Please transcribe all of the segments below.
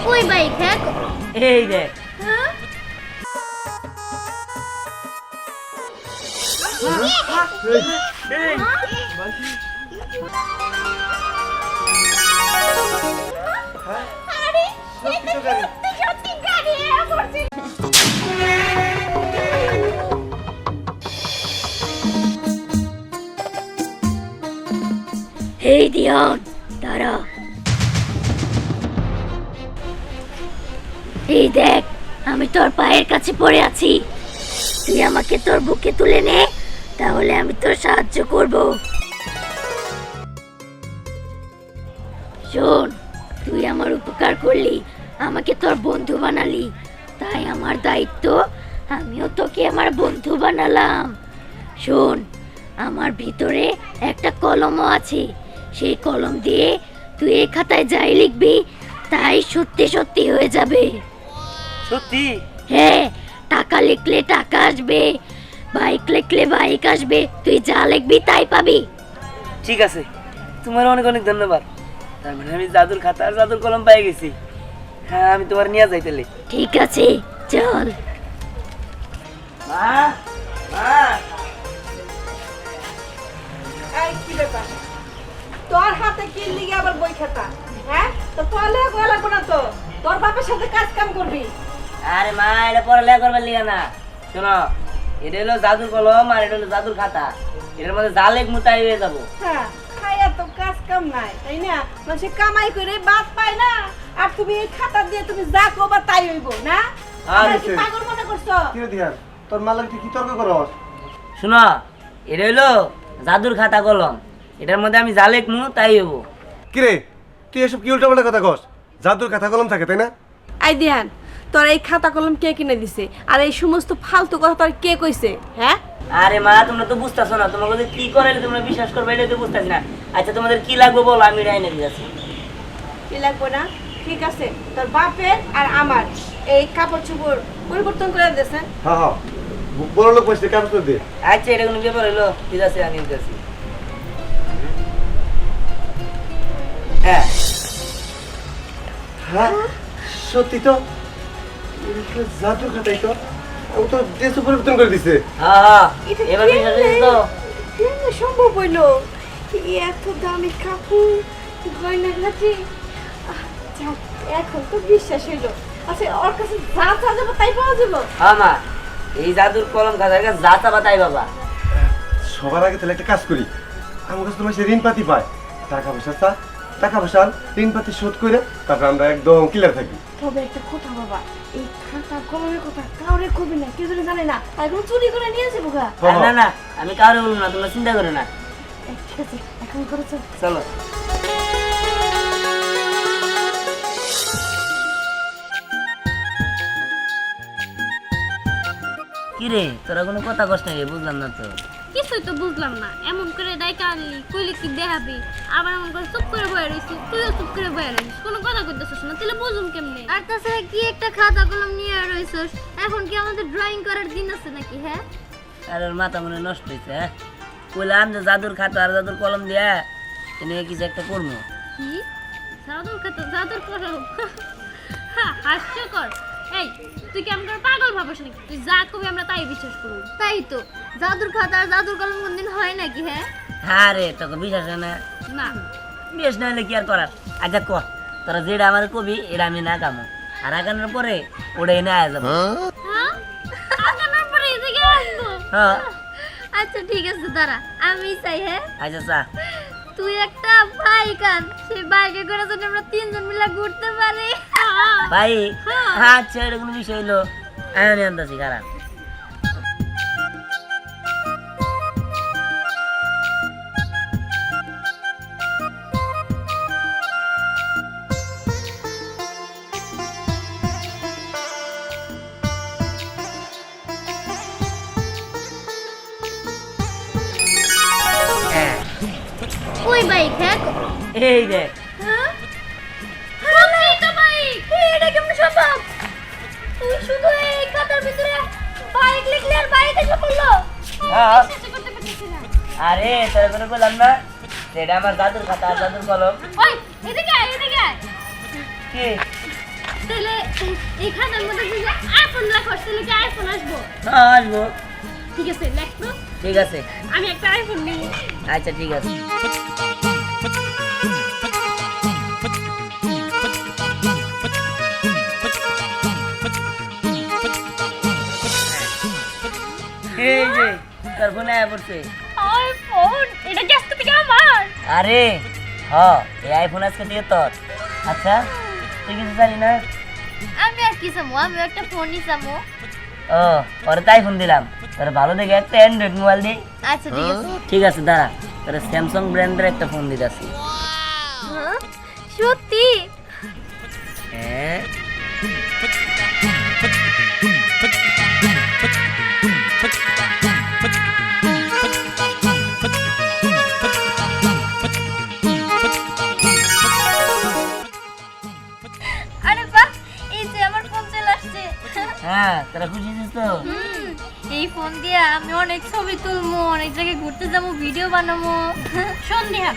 কই বাইক হ্যাঁ এই দেখ হ্যাঁ আরে সত্যি গাড়ি পড়ছে এই দিয়ান দাঁড়া এই দেখ আমি তোর পায়ের কাছে পড়ে আছি তুই আমাকে তোর বুকে তুলে নে তাহলে আমি তোর সাহায্য করব শোন তুই আমার উপকার করলি আমাকে তোর বন্ধু বানালি তাই আমার দায়িত্ব আমিও তোকে আমার বন্ধু বানালাম শোন আমার ভিতরে একটা কলমও আছে সেই কলম দিয়ে তুই এই খাতায় যাই লিখবি তাই সত্যি সত্যি হয়ে যাবে সত্যি হ্যাঁ টাকা লিখলে টাকা আসবে বাইক লিখলে বাইক আসবে তুই যা লিখবি তাই পাবি ঠিক আছে তোমার অনেক অনেক ধন্যবাদ তার মানে আমি জাদুর খাতা আর জাদুর কলম পেয়ে গেছি হ্যাঁ আমি তোমার নিয়ে যাই তাহলে ঠিক আছে চল মা মা এই কি ব্যাপার তোর হাতে কি লিগে আবার বই খাতা হ্যাঁ তো পড়লে লাগবো না তো তোর বাপের সাথে কাজ কাম করবি আরে মা এটা পড়ালেখা করবার লিগা না শোনো এটা হলো জাদুর কলম আর এটা হলো জাদুর খাতা এটার মধ্যে যা লেখ তাই হয়ে যাবো হ্যাঁ খাইয়া তো কাজ কাম নাই তাই না মানুষ কামাই করে বাদ পায় না আর তুমি এই খাতা দিয়ে তুমি যা করবা তাই হইব না আরে কি পাগল মনে করছো কি রে দিহান তোর মালাক তুই কি তর্ক করস? শোনো এটা হলো জাদুর খাতা কলম এটার মধ্যে আমি যা লেখমু তাই হবো কি রে তুই এসব কি উল্টাপাল্টা কথা কস? জাদুর খাতা কলম থাকে তাই না? আই দিহান তোর এই খাতা কলম কে কিনে দিছে আর এই সমস্ত ফালতু কথা তোর কে কইছে হ্যাঁ আরে মা তোমরা তো বুঝতেছো না তোমাকে যে কি করে তোমরা বিশ্বাস করবে এটা তো বুঝতেছি না আচ্ছা তোমাদের কি লাগবে বলো আমি এটা এনে দিয়েছি কি লাগবে না ঠিক আছে তোর বাপের আর আমার এই কাপড় চোপড় পরিবর্তন করে দিয়েছেন হ্যাঁ হ্যাঁ বড় লোক পয়সা কাজ করে দে। আচ্ছা এটা কোনো ব্যাপার হলো ঠিক আছে আমি দিতেছি হ্যাঁ হ্যাঁ সত্যি তো এটা জাদুর খাতাই তো ও তো দেশ পরিবর্তন করে দিছে। হ্যাঁ হ্যাঁ এবার বিশ্বাস হয়েছে তো কেমনে সম্ভব হইলো এত দামি কাপড় গয়না গাছি এখন তো বিশ্বাস হইলো আচ্ছা ওর কাছে যা চা যাবো তাই পাওয়া যাবো হ্যাঁ মা এই জাদুর কলম খাতার কাছে যা চাবা তাই বাবা সবার আগে তাহলে একটা কাজ করি আমার কাছে তোমার সে ঋণ পাতি পায় টাকা পয়সা চা টাকা পয়সা ঋণ পাতি শোধ করে তারপর আমরা একদম ক্লিয়ার থাকি। তবে একটা কথা বাবা এই খাতা কলমের কথা কাউরে কবি না কেউ যদি জানে না আর কোনো চুরি করে নিয়ে যাবো গা না না আমি কাউরে বলবো না তোমরা চিন্তা করো না ঠিক আছে এখন করেছো চলো কিরে তোরা কোনো কথা কষ্ট নেই বুঝলাম না তো কিছুই তো বুঝলাম না এমন করে দায়িত্ব আনলি কইলে কি দেখাবি আবার এমন করে চুপ করে বয়ে রইছিস তুইও চুপ করে বয়ে রইছিস কোনো কথা কইতেছিস না তাহলে বুঝুম কেমনে আর তাছাড়া কি একটা খাতা কলম নিয়ে রইছিস এখন কি আমাদের ড্রয়িং করার দিন আছে নাকি হ্যাঁ আর ওর মাথা মনে নষ্ট হয়েছে হ্যাঁ বললাম যে জাদুর খাতা আর জাদুর কলম দিয়া এনে কিছু একটা করবো কি জাদুর খাতা জাদুর কলম হ্যাঁ হাস্যকর এই তুই কি আমাকে পাগল ভাবছ নাকি তুই যা কবি আমরা তাই বিশ্বাস করব তাই তো জাদুর খাতা আর জাদুর কলম কোনদিন হয় নাকি হ্যাঁ হ্যাঁ রে তোকে বিশ্বাস হয় না না বেশ না হলে কি আর করার আচ্ছা ক তোরা যেটা আমার কবি এটা আমি না কামো আর আগানোর পরে ওটা এনে আয়া যাবো হ্যাঁ আগানোর পরে এদিকে আসবো হ্যাঁ আচ্ছা ঠিক আছে দাঁড়া আমি চাই হ্যাঁ আচ্ছা চা তুই একটা বাইক আন সেই বাইকে করে যদি আমরা তিনজন মিলে ঘুরতে পারি ভাই আচ্ছা এটা কোনো বিষয় হলো আমি আনতেছি খারাপ ওই বাইক হ্যাঁ এই দেখ হ্যাঁ সত্যি তো বাইক এটা কেমন সম্ভব তুই শুধু এই খাতার ভিতরে বাইক লিখলে আর বাইক এসে পড়লো হ্যাঁ। বিশ্বাস করতে পারতেছি না আরে তোরা করে বললাম না সেটা আমার জাদুর খাতা আর জাদুর কলম ওই এদিকে আয় এদিকে আয় কি তাহলে এই খাতার মধ্যে যদি আইফোন লেখো তাহলে কি আইফোন আসবো? হ্যাঁ আসবো। ঠিক আছে লেখো। ঠিক আছে, আমি একটা আইফোন নিব। আচ্ছা ঠিক আছে। এই যে তোর ফোনে আয় পড়ছে। আইফোন এটা কি আজকে থেকে আমার? আরে হ, এই আইফোন আজকে দিয়ে তোর। আচ্ছা তুই কিছু জানি না? আমি আর কি চামু, আমি একটা ফোন নিছামু। ও ওরে তাই ফোন দিলাম, তোর ভালো দেখে একটা অ্যান্ড্রয়েড মোবাইল দিই। আচ্ছা ঠিক আছে। ঠিক আছে দাঁড়া, তোর স্যামসাং ব্র্যান্ডের একটা ফোন দিতেছি। হ্যাঁ সত্যি? হ্যাঁ আরে বাহ, এই যে আমার ফোন চলে আসছে। হ্যাঁ, তোরা খুশি হয়েছিস তো? এই ফোন দিয়ে আমি অনেক ছবি তুলবো, অনেক জায়গায় ঘুরতে যাবো, ভিডিও বানাবো। সন্ধ্যা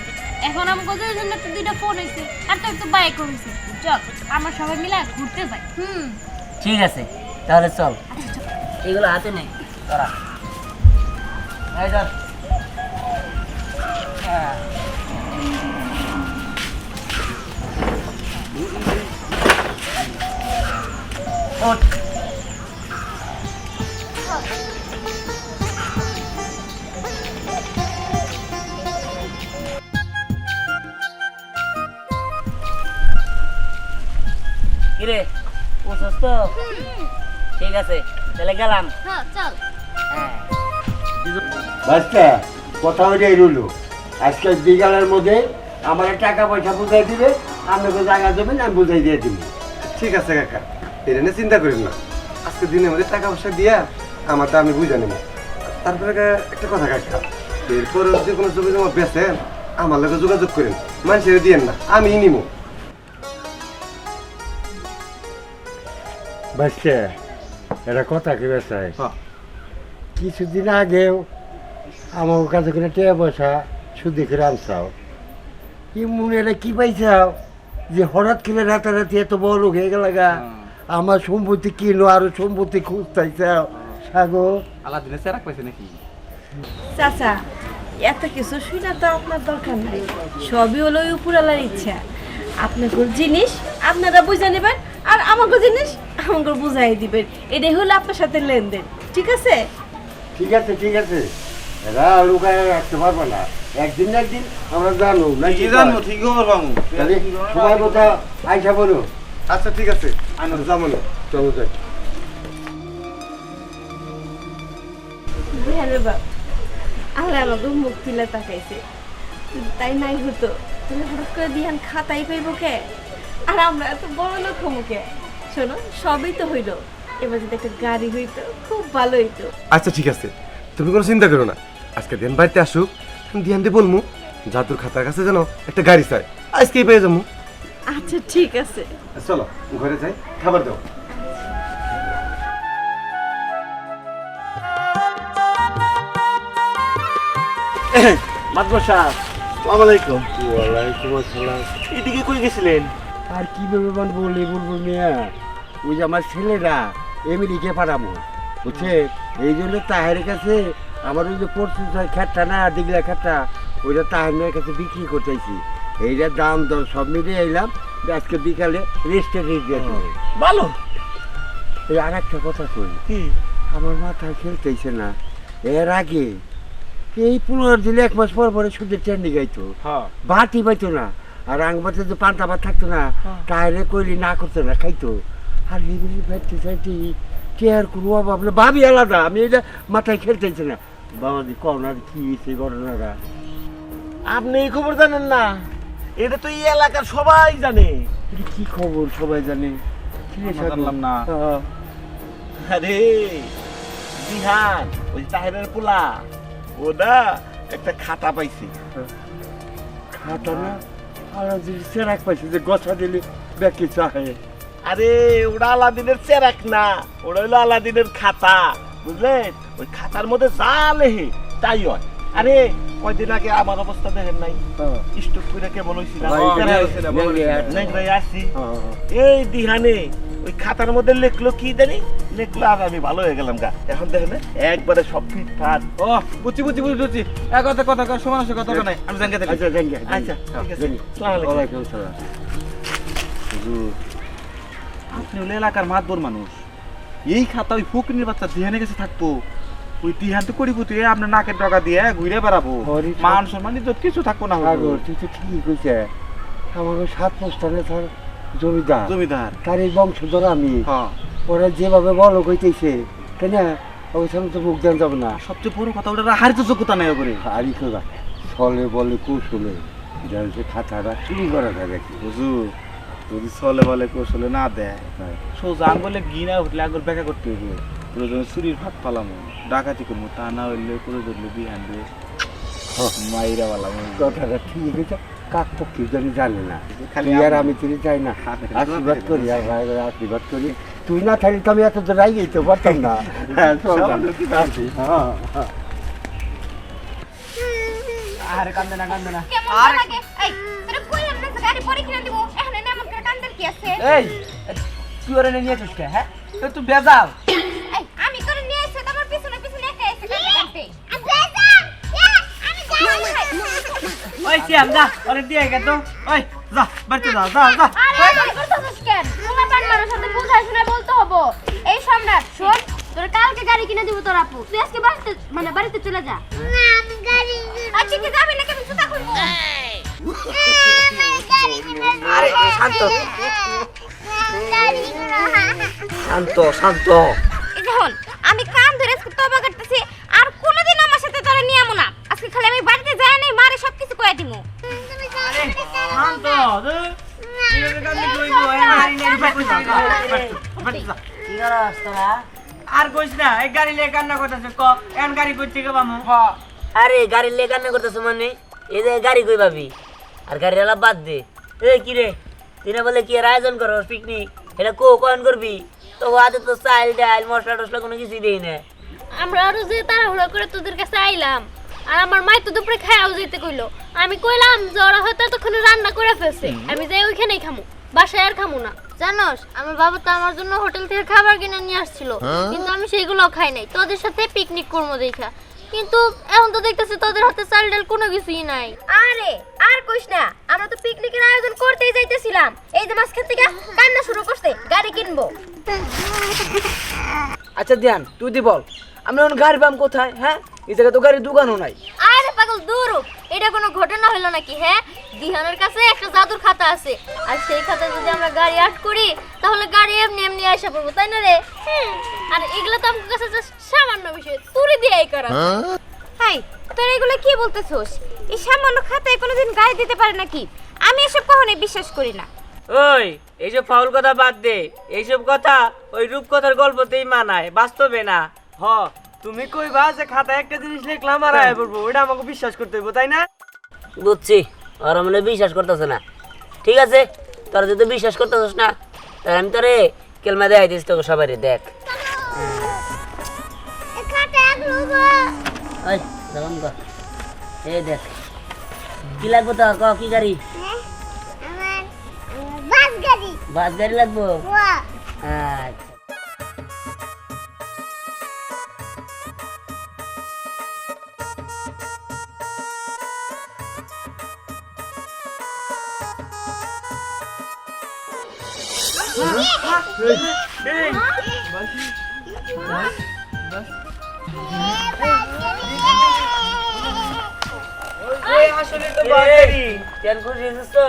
এখন আমি কতদিন জন্য তো দুইটা ফোন হয়েছে আর তো একটু বাইক হয়েছে। চল আমরা সবাই মিলে ঘুরতে যাই। ঠিক আছে তাহলে চল। এগুলো হাতে নেই তোরা। এই চল। হ্যাঁ। ওঠ। কিরে বুঝছস তো? ঠিক আছে তাহলে গেলাম। হ্যাঁ চল। হ্যাঁ বাচ্চা কথা ওইটাই রইলো, আজকে বিকালের মধ্যে আমার টাকা পয়সা বুঝাই দিবে, আপনাকে জায়গা দেবেন, আমি বুঝাই দিয়ে দিব। ঠিক আছে কাকা, এটা নিয়ে চিন্তা করেন না। আজকে দিনের মধ্যে টাকা পয়সা দিয়া আমারটা আমি বুঝে নেব। তারপরে একটা কথা কাকা, এরপরে যদি কোনো জমি জমা বেচেন আমার লগে যোগাযোগ করেন, মানুষের দিয়েন না, আমি নিব। বাচ্চা এটা কথা কি বেচাই, কিছুদিন আগেও আমার কাছে করে টাকা পয়সা সুদি করে আনছাও, কি মনে এটা কি পাইছাও যে হঠাৎ করে রাতারাতি এত বড় লোক হয়ে গেল গা, আমার সম্পত্তি কিনো আরো সম্পত্তি খুঁজতেছাও সাগর। আলাদিনের চেরাক পাইছে নাকি? চাচা এত কিছু শুনে তো আপনার দরকার নাই, সবই হলো ওই উপরালার ইচ্ছা। আপনাদের জিনিস আপনারা বুঝে নেবেন আর আমাকে জিনিস আমাকে বুঝাই দিবেন, এটাই হলো আপনার সাথে লেনদেন। ঠিক আছে? ঠিক আছে ঠিক আছে, এরা লুকায় রাখতে পারবো না, একদিন না একদিন আমরা জানো নাকি জানো, ঠিক করবো। তাহলে সময় কথা আইসা বলো। আচ্ছা ঠিক আছে, আমরা যাবো না, চলো যাই। বিহারের বাপ আল্লাহ আমাকে মুখ তুলে তাকাইছে, তাই নাই হতো তুমি হঠাৎ করে দিহান খাতাই পাইব কে, আর আমরা এত বড় লোক মুখে। শোনো সবই তো হইলো, এবার যদি একটা গাড়ি হইতো খুব ভালো হইতো। আচ্ছা ঠিক আছে, তুমি কোনো চিন্তা করো না। আজকে দিন বাড়িতে আসুক, দিহান দিয়ে বলবো জাদুর খাতার কাছে যেন একটা গাড়ি চাই, আজকেই পেয়ে যাবো। আচ্ছা ঠিক আছে, চলো ঘরে যাই, খাবার দাও। মাদবর সাহেব আসসালামু আলাইকুম। ওয়ালাইকুম আসসালাম। এদিকে কই গেছিলেন? আর কিভাবে বলবো মিয়া, ওই যে আমার ছেলেরা আমেরিকা পাঠাবো বুঝছে, এই জন্য তাহের কাছে আমার ওই যে পরশু খেটটা না দিগলা খেটটা, ওইটা তাহের কাছে বিক্রি করতেছি, এইটার দাম দর সব মিলিয়ে এলাম, আজকে বিকালে রেস্টে দিয়ে ভালো। এই আর একটা কথা কই, কি? আমার মাথায় খেলতেছে না, এর আগে এই 15 দিনে 1 মাস পর পরে সুদের টেন্ডি গাইতো, হ্যাঁ ভাতই পাইতো না, আর আংবাতে যে পান্তা ভাত থাকতো না, তাহলে কইলি না করতো না, খাইতো। আর এগুলি ভাবতে চাইটি চেয়ার কোনো অভাব না, ভাবি আলাদা, আমি এটা মাথায় খেলতেছে না। বাবাজি কনার কি সেই ঘটনাটা? আপনি এই খবর জানেন না? এটা তো এই এলাকার সবাই জানে। এটা কি খবর সবাই জানে? কি রে আমরা জানলাম না। হ্যাঁ। আরে বিহান ওই তাহেরের পোলা ওটা একটা খাতা পাইছে। খাতা না, আর যদি চেরাক পাইছে যে গছা দিলে ব্যাকি চাহে। আরে ওটা আলাদিনের চেরাক না, ওটা হলো আলাদিনের খাতা, বুঝলেন? ওই খাতার মধ্যে যা লেহে তাই হয়। আরে কয়দিন আগে আমার অবস্থা দেখেন নাই, স্টক করে কেমন হয়েছিলাম, আসছি এই দিহানে ওই খাতার মধ্যে লেখলো কি জানি, লেখলো আর আমি ভালো হয়ে গেলাম গা। এখন দেখেন না একবারে সব ফিটফাট। ও বুঝছি এক কথা কথা কর, সমান আছে কথা নাই, আমি জানকে থাকি। আচ্ছা জাঙ্গি আচ্ছা ঠিক আছে, আসসালামু আলাইকুম। ওয়ালাইকুম আসসালাম। আপনি হলে এলাকার মাতবর মানুষ, এই খাতা ওই ফকিনের বাচ্চা দিহানে কাছে থাকবো, ওই দিহান তো করি পুঁতি আপনার নাকের ডগা দিয়ে ঘুরে বেড়াবো, মান সম্মান ইজ্জত কিছু থাকবো না। সাগর তুই তো ঠিকই কইছে, আমাকে 7 পোস্টারে ধর জমিদার তার এই বংশধর আমি, হ্যাঁ ওরা যেভাবে বলো কইতেছে তাই না, অবশ্য আমি তো মুখ দেন যাবো না। সবচেয়ে বড় কথা ওটা হারি তো যোগ্যতা নেই করে। হারি করা ছলে বলে কৌশলে যে খাতাটা চুরি করা যায় দেখি। হুজুর যদি চলে বলে কৌশলে না দেয়, সোজা আঙ্গুলে গিনা উঠলে আঙ্গুল ব্যাখ্যা করতে হবে, প্রয়োজনে চুরির ভাত পালামো, ডাকাতি করবো, তা না হইলে করে ধরলে বিহান দিয়ে মাইরা পালাম। কথাটা ঠিক হয়েছে, কাক পক্ষী জানি জানে না, খালি আর আমি তুই যাই না, আশীর্বাদ করি আর ভাই আশীর্বাদ করি। তুই না থাকলে তো আমি এত তো রাই যেতে পারতাম না। হ্যাঁ চল আসি। হ্যাঁ আরে কান্দে না কেমন লাগে এই তোরা কইলাম না যে গাড়ি পরে কিনে দিব, এখন এনে আমার করে কান্দার কি আছে? এই তুই ওরে নিয়ে আসছিস কে? হ্যাঁ তুই বেজাল। এই আমি করে নিয়ে এসে তোমার পিছনে পিছনে একা এসে কান্দতে আমি বেজাম আমি যাই ওই সিয়াম যা ওরে দিয়ে গে তো। ওই যা বাড়িতে যা। আরে তুই করছস কেন? তোমার পান মারার সাথে বুঝাই শুনে বলতে হবো। এই সম্রাট শোন, তোর কালকে গাড়ি কিনে দিব তোর আপু, তুই আজকে বাড়িতে চলে যা। না আমি গাড়ি আচ্ছা কি যাবি নাকি আমি জুতা খুলবো? আরে শান্ত শান্ত। এই যে হল আমি কান ধরে আজকে তওবা করতেছি, আর কোনোদিন আমার সাথে তোরা নিয়ে আমু না। আজকে খালি আমি বাড়িতে যাই নাই, মারে সবকিছু কইয়া দিমু। আরে শান্ত কি করস তোরা? আর কইস না, এই গাড়ি লিয়ে কান্না করতেছে, ক এখন গাড়ি কই থেকে পামু? আরে গাড়ি লে কান্না করতেছ মানে এই যে গাড়ি কই পাবি? আর গাড়ি এলা বাদ দে। এই কি রে তুই না বলে কি এর আয়োজন করো পিকনিক, এটা কখন করবি? তো হাতে তো চাল ডাল মশলা টসলা কোনো কিছুই দেই না। আমরা আরো যে তাড়াহুড়া করে তোদের কাছে আইলাম, আর আমার মা তো দুপুরে খাওয়াও যেতে কইলো। আমি কইলাম যে ওরা হয়তো তখন রান্না করে ফেলছে, আমি যাই ওইখানেই খামু, বাসায় আর খামু না। জানোস আমার বাবা তো আমার জন্য হোটেল থেকে খাবার কিনে নিয়ে আসছিল, কিন্তু আমি সেগুলো খাই নাই, তোদের সাথে পিকনিক করবো দেখা। কিন্তু এখন তো দেখতেছি তোদের হাতে চাল ডাল কোনো কিছুই নাই। আরে আর কইস না, আমরা তো পিকনিকের আয়োজন করতেই যাইতেছিলাম, এই যে মাঝখান থেকে কান্না শুরু করতে গাড়ি কিনবো। আচ্ছা ধ্যান তুই দি বল আমরা এখন গাড়ি পাম কোথায়? হ্যাঁ এই জায়গায় তো গাড়ির দোকানও নাই। আরে পাগল দূর, এটা কোনো ঘটনা হলো নাকি? হ্যাঁ দিহানের কাছে একটা জাদুর খাতা আছে, আর সেই খাতা যদি আমরা গাড়ি আট করি তাহলে গাড়ি এমনি এমনি আসা পড়বো, তাই না রে? আর এগুলো তো আমার কাছে just সামান্য বিষয়, তুই দিয়েই করা। হাই তোর এগুলো কি বলতেছস? এই সামান্য খাতায় কোনোদিন গাড়ি দিতে পারে নাকি? আমি এসব কখনোই বিশ্বাস করি না। ওই এইসব ফাউল কথা বাদ দে, এইসব কথা ওই রূপকথার গল্পতেই মানায়, বাস্তবে না। হ তুমি কইবা যে খাতায় একটা জিনিস লিখলাম আর আয় পড়বো, ওটা আমাকে বিশ্বাস করতে হইব, তাই না? বুঝছি ওরা মনে হয় বিশ্বাস করতেছে না। ঠিক আছে তোরা যদি বিশ্বাস করতেছিস না তাহলে আমি তোরে কেলমা দেখাই দিস তোকে সবাই দেখ। ওই দাম গো এই দেখ কি লাগবে তোর? ক কি গাড়ি? বাস গাড়ি লাগবো? আচ্ছা ওই আসলে তো বাড়ি ধ্যান খুশি হয়েছিস তো?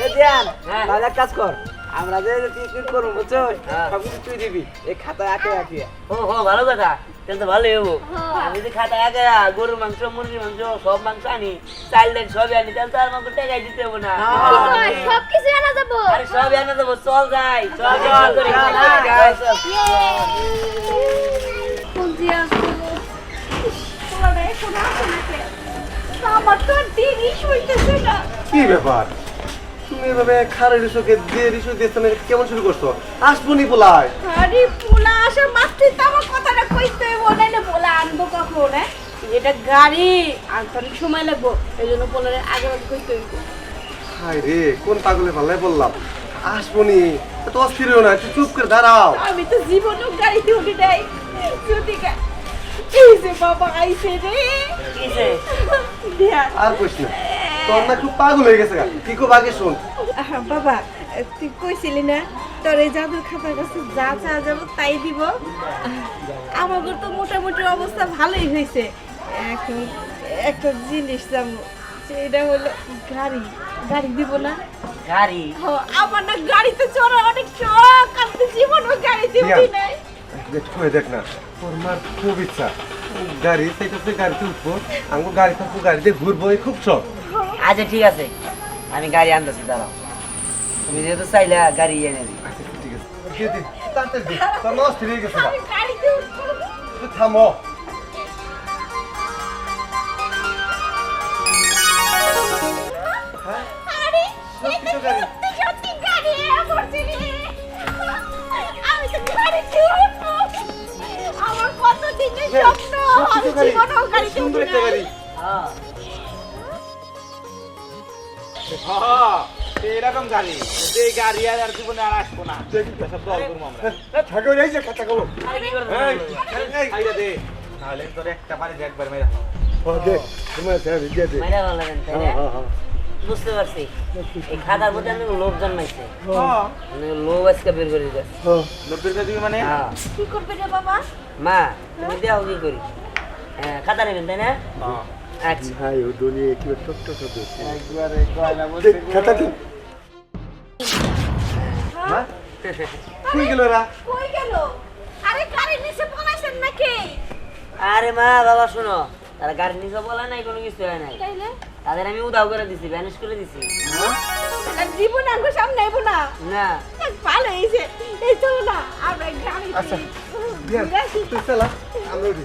এই ধ্যান, হ্যাঁ। তাহলে এক কাজ কর, আমরা যে পিকনিক করবো বুঝছো, হ্যাঁ। সব কিছু তুই দিবি, এই খাতায় আঁকে আঁকে। ও হো ভালো কথা, তাহলে তো ভালোই হবো। আমি যদি খাতায় আগে গরুর মাংস মুরগির মাংস সব মাংস আনি, চাল ডাল সবই আনি, তাহলে তো আর আমাকে টাকাই দিতে হবো না। সবকিছু আনা যাবো। আরে সবই আনা দেবো, চল যাই চল চল, করে চল, খাই, চল। আমার তো দেরি হইতেছে না। কি ব্যাপার তুমি এভাবে খারের চোখে দিয়ে রিসু দিয়েছো, কেমন শুরু করছো? আসবো নি পোলায়। আরে পোলা আসার মাত্রই তো আমার কথাটা কইতে মনে না, পোলা আনবো কখন? এটা গাড়ি আনতে অনেক সময় লাগবো এই জন্য বলে আগে আগে কইতে হইব। হাই রে কোন পাগলে পাল্লাই বললাম আসবনি এত অস্থির হও না একটু চুপ করে দাঁড়াও। আমি তো জীবনেও গাড়িতে উঠি নাই যদি এই যে বাবা আইছে রে কিসে দিয়া আর কইস না তোর না খুব পাগল হয়ে গেছে গা কি কো আগে শোন। বাবা তুই কইছিলি না তোর এই জাদুর খাতার কাছে যা চা যাবো তাই দিব। আমাদের তো মোটামুটি অবস্থা ভালোই হয়েছে, এখন একটা জিনিস যাবো সেটা হলো গাড়ি। গাড়ি দিব না? গাড়ি আমার না গাড়িতে চড়ার অনেক শখ, আমি তো জীবনও গাড়িতে উঠি নাই। দেখ কই দেখ না তোর মার খুব ইচ্ছা গাড়ি সাইকেলে গাড়িতে উঠবো আমগো গাড়ি থাকবো গাড়িতে ঘুরবো এই খুব শখ। আচ্ছা ঠিক আছে আমি গাড়ি আনতেছি দাঁড়াও তুমি যেহেতু চাইলে গাড়ি এনে দিই আচ্ছা ঠিক আছে দিয়ে দে তাড়াতাড়ি দে তোর না অস্থির হয়ে গেছে গা আমি গাড়িতে উঠবো। তুই থামো। হ্যাঁ আরে সত্যি তো গাড়ি সত্যি গাড়ি এমরজেন্সি আমি তো গাড়িতে উঠবো। আমার কত দিনের স্বপ্ন, আমি জীবনেও গাড়িতে সুন্দর উঠি একটা গাড়ি। হ্যাঁ এরকম গাড়ি যে গাড়ি আর জীবনে আর আসবো না সব দল করবো আমরা থাকে এই যে খাতা কলম আরে কি করবো খাইয়া দে নাহলে তোর একটা বাড়ি একবার মেরা ও দেখ তোমার স্যার দিয়ে দে মাইরা ভালো লাগেন তাই না হ্যাঁ বুঝতে পারছি এই খাতার প্রতি আমি লোভ জন্মাইছে মানে লোভ আজকে বের করে দিতে নব্বের কাছে মানে হ্যাঁ কি করবে রে বাবা? মা তুমি দেও কি করি হ্যাঁ খাতা নেবেন তাই না আচ্ছা ভাই ও দুনিয়া কি টকটক হবে একবারে গয়না বসে খাতা কি হ্যাঁ কই গেল রা কই গেল? আরে গাড়ির নিচে পলাইছেন নাকি? আরে মা বাবা শোনো তারা গাড়ির নিচে বলা নাই কোনো কিছু হয় নাই তাইলে তাদের আমি উদাও করে দিছি ব্যানিশ করে দিছি জীবন আঙ্গো সামনে আইবো না। না ভালো হয়েছে, এই চলো না আমরা গাড়ি আচ্ছা বিয়ান তুই চালা আমরা উঠি।